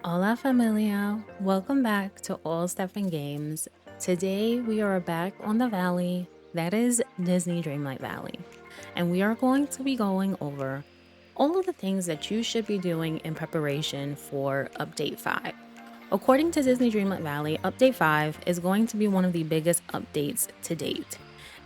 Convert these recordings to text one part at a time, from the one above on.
Hola familia, welcome back to All Stuff and Games. Today we are back on the valley, that is Disney Dreamlight Valley, and we are going to be going over all of the things that you should be doing in preparation for Update 5. According to Disney Dreamlight Valley, Update 5 is going to be one of the biggest updates to date.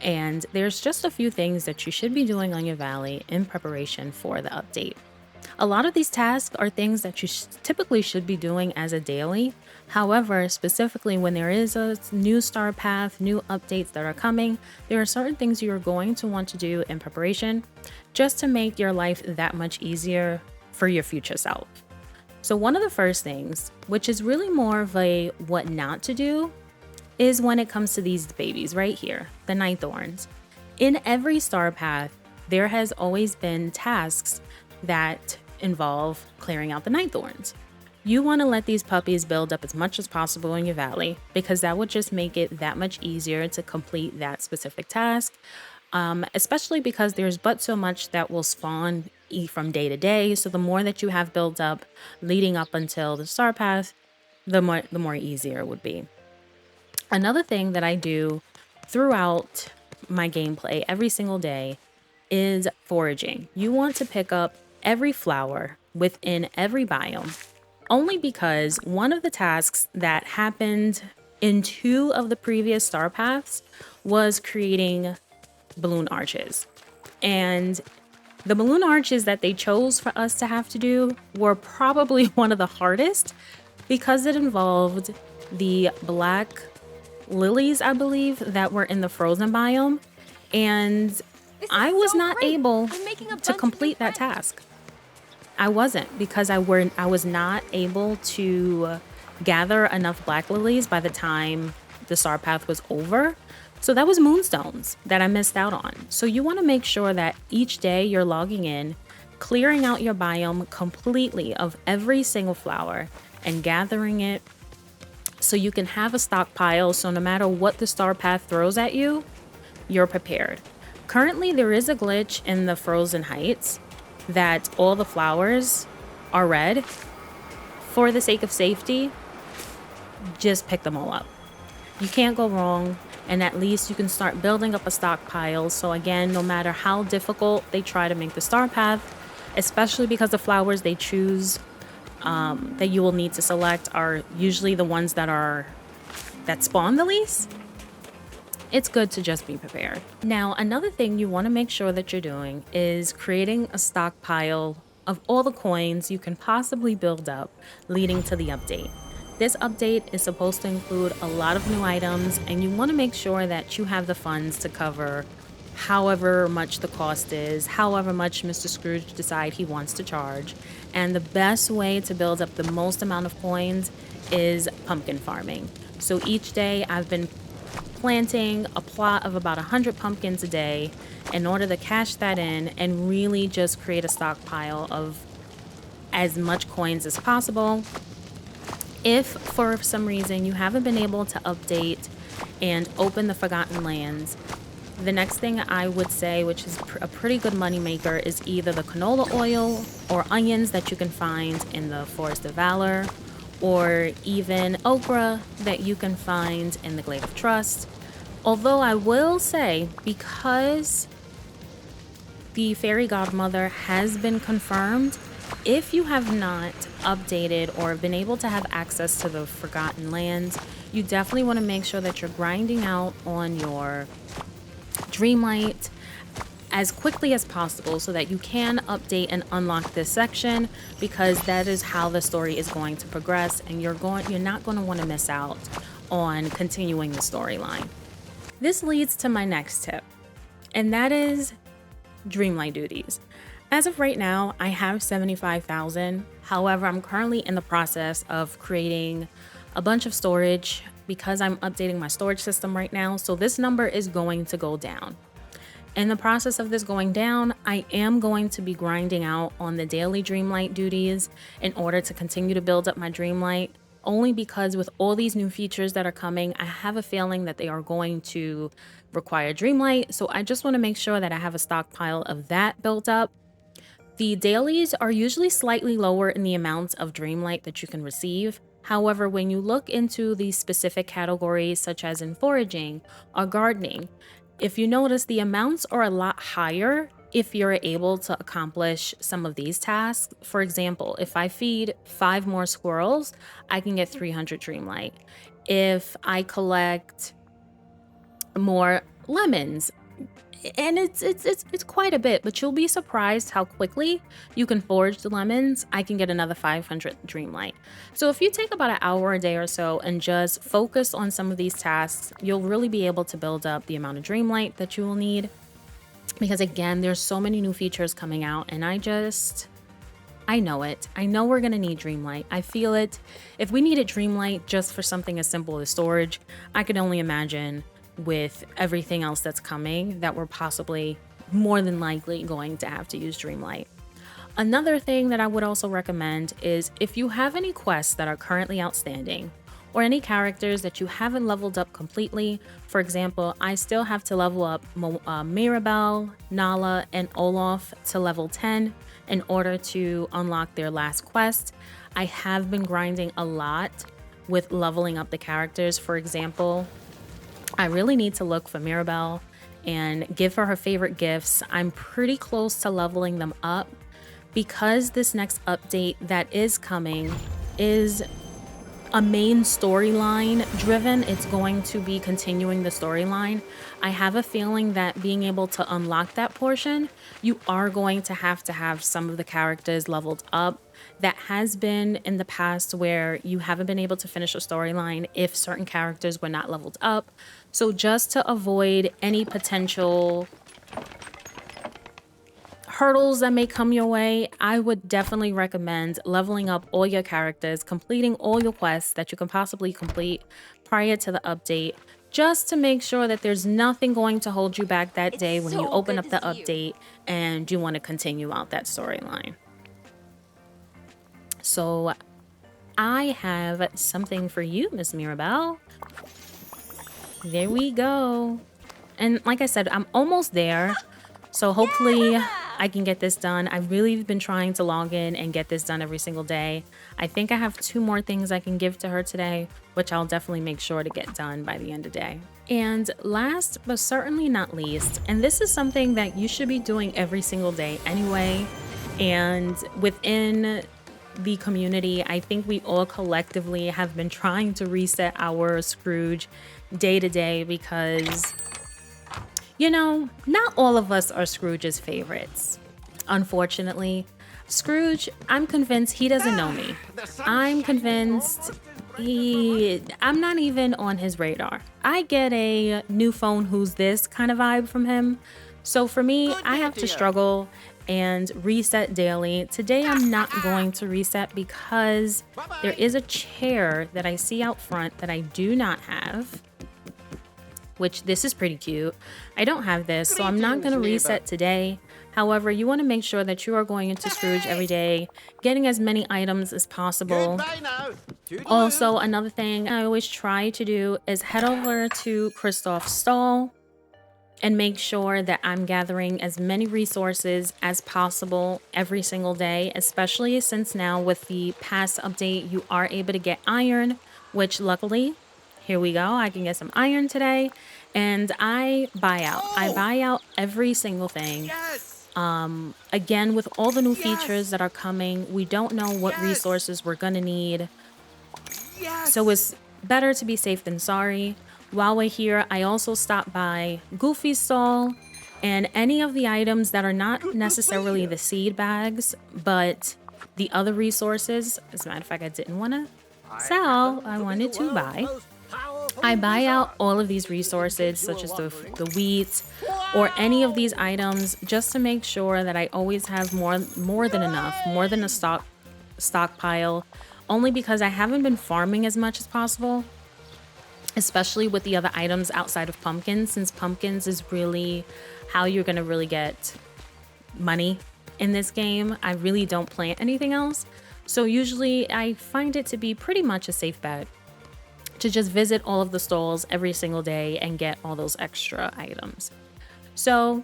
And there's just a few things that you should be doing on your valley in preparation for the update. A lot of these tasks are things that you typically should be doing as a daily. However, specifically when there is a new star path, new updates that are coming, there are certain things you're going to want to do in preparation just to make your life that much easier for your future self. So, one of the first things, which is really more of a what not to do, is when it comes to these babies right here, the Night Thorns. In every star path, there has always been tasks that involve clearing out the Night Thorns. You want to let these puppies build up as much as possible in your valley because that would just make it that much easier to complete that specific task, especially because there's but so much that will spawn from day to day. So the more that you have built up leading up until the star path, the more easier it would be. Another thing that I do throughout my gameplay every single day is foraging. You want to pick up every flower within every biome, only because one of the tasks that happened in 2 of the previous star paths was creating balloon arches. And the balloon arches that they chose for us to have to do were probably one of the hardest because it involved the black lilies, I believe, that were in the frozen biome. And I was not able to complete that task. I wasn't because I was not able to gather enough black lilies by the time the star path was over. So that was moonstones that I missed out on. So you want to make sure that each day you're logging in, clearing out your biome completely of every single flower and gathering it so you can have a stockpile so no matter what the star path throws at you, you're prepared. Currently, there is a glitch in the Frozen Heights that all the flowers are red. For the sake of safety, just pick them all up. You can't go wrong, and at least you can start building up a stockpile. So again, no matter how difficult they try to make the star path, especially because the flowers they choose that you will need to select are usually the ones that spawn the least, it's good to just be prepared. Now, another thing you want to make sure that you're doing is creating a stockpile of all the coins you can possibly build up leading to the update. This update is supposed to include a lot of new items, and you want to make sure that you have the funds to cover however much the cost is, however much Mr. Scrooge decides he wants to charge. And the best way to build up the most amount of coins is pumpkin farming. So each day I've been planting a plot of about 100 pumpkins a day in order to cash that in and really just create a stockpile of as much coins as possible. If for some reason you haven't been able to update and open the Forgotten Lands, the next thing I would say, which is a pretty good moneymaker, is either the canola oil or onions that you can find in the Forest of Valor, or even okra that you can find in the Glade of Trust. Although I will say, because the fairy godmother has been confirmed, if you have not updated or been able to have access to the Forgotten Lands, you definitely want to make sure that you're grinding out on your Dreamlight as quickly as possible so that you can update and unlock this section, because that is how the story is going to progress and you're not going to want to miss out on continuing the storyline. This leads to my next tip, and that is Dreamlight Duties. As of right now, I have 75,000. However, I'm currently in the process of creating a bunch of storage because I'm updating my storage system right now. So this number is going to go down. In the process of this going down, I am going to be grinding out on the daily Dreamlight duties in order to continue to build up my Dreamlight, only because with all these new features that are coming, I have a feeling that they are going to require Dreamlight. So I just want to make sure that I have a stockpile of that built up. The dailies are usually slightly lower in the amount of Dreamlight that you can receive. However, when you look into these specific categories, such as in foraging or gardening, if you notice, the amounts are a lot higher if you're able to accomplish some of these tasks. For example, if I feed 5 more squirrels, I can get 300 Dreamlight. If I collect more lemons, and it's quite a bit, but you'll be surprised how quickly you can forage the lemons. I can get another 500 Dreamlight. So if you take about an hour a day or so and just focus on some of these tasks, you'll really be able to build up the amount of Dreamlight that you will need. Because again, there's so many new features coming out, and I know it. I know we're gonna need Dreamlight. I feel it. If we needed Dreamlight just for something as simple as storage, I could only imagine with everything else that's coming that we're possibly more than likely going to have to use Dreamlight. Another thing that I would also recommend is if you have any quests that are currently outstanding or any characters that you haven't leveled up completely. For example, I still have to level up Mirabelle, Nala, and Olaf to level 10 in order to unlock their last quest. I have been grinding a lot with leveling up the characters. For example, I really need to look for Mirabelle and give her favorite gifts. I'm pretty close to leveling them up because this next update that is coming is a main storyline driven. It's going to be continuing the storyline. I have a feeling that being able to unlock that portion, you are going to have some of the characters leveled up. That has been in the past where you haven't been able to finish a storyline if certain characters were not leveled up. So just to avoid any potential hurdles that may come your way, I would definitely recommend leveling up all your characters, completing all your quests that you can possibly complete prior to the update, just to make sure that there's nothing going to hold you back that day when you open up the update and you want to continue out that storyline. So I have something for you, Miss Mirabelle. There we go. And like I said, I'm almost there. So hopefully I can get this done. I've really been trying to log in and get this done every single day. I think I have 2 more things I can give to her today, which I'll definitely make sure to get done by the end of the day. And last but certainly not least, and this is something that you should be doing every single day anyway, and within the community, I think we all collectively have been trying to reset our Scrooge day to day because, you know, not all of us are Scrooge's favorites. Unfortunately, Scrooge, I'm convinced he doesn't know me. I'm convinced I'm not even on his radar. I get a new phone, who's this kind of vibe from him. So for me, I have to struggle and reset daily. Today I'm not going to reset because there is a chair that I see out front that I do not have, which this is pretty cute. I don't have this, so I'm not going to reset today. However, you want to make sure that you are going into Scrooge every day, getting as many items as possible. Also, another thing I always try to do is head over to Kristoff's stall and make sure that I'm gathering as many resources as possible every single day, especially since now with the past update, you are able to get iron, which luckily, here we go, I can get some iron today. And I buy out. I buy out every single thing. Again, with all the new features that are coming, we don't know what resources we're gonna need. So it's better to be safe than sorry. While we're here, I also stop by Goofy's stall and any of the items that are not necessarily the seed bags, but the other resources. As a matter of fact, I didn't want to sell. I wanted to buy. I buy out all of these resources, such as the wheat or any of these items, just to make sure that I always have more than enough, more than a stockpile, only because I haven't been farming as much as possible, especially with the other items outside of pumpkins, since pumpkins is really how you're going to really get money in this game. I really don't plant anything else. So usually I find it to be pretty much a safe bet to just visit all of the stalls every single day and get all those extra items. So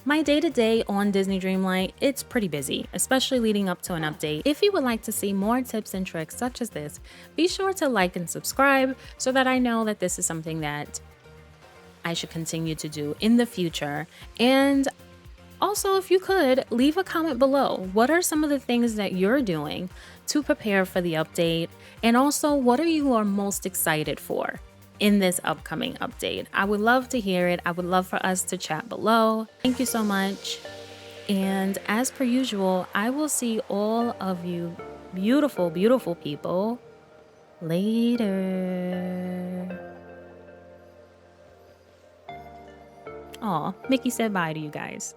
My day-to-day on Disney Dreamlight, it's pretty busy, especially leading up to an update. If you would like to see more tips and tricks such as this, be sure to like and subscribe so that I know that this is something that I should continue to do in the future. And also, if you could, leave a comment below. What are some of the things that you're doing to prepare for the update? And also, what are you most excited for in this upcoming update? I would love to hear it. I would love for us to chat below. Thank you so much. And as per usual, I will see all of you beautiful, beautiful people later. Aw, Mickey said bye to you guys.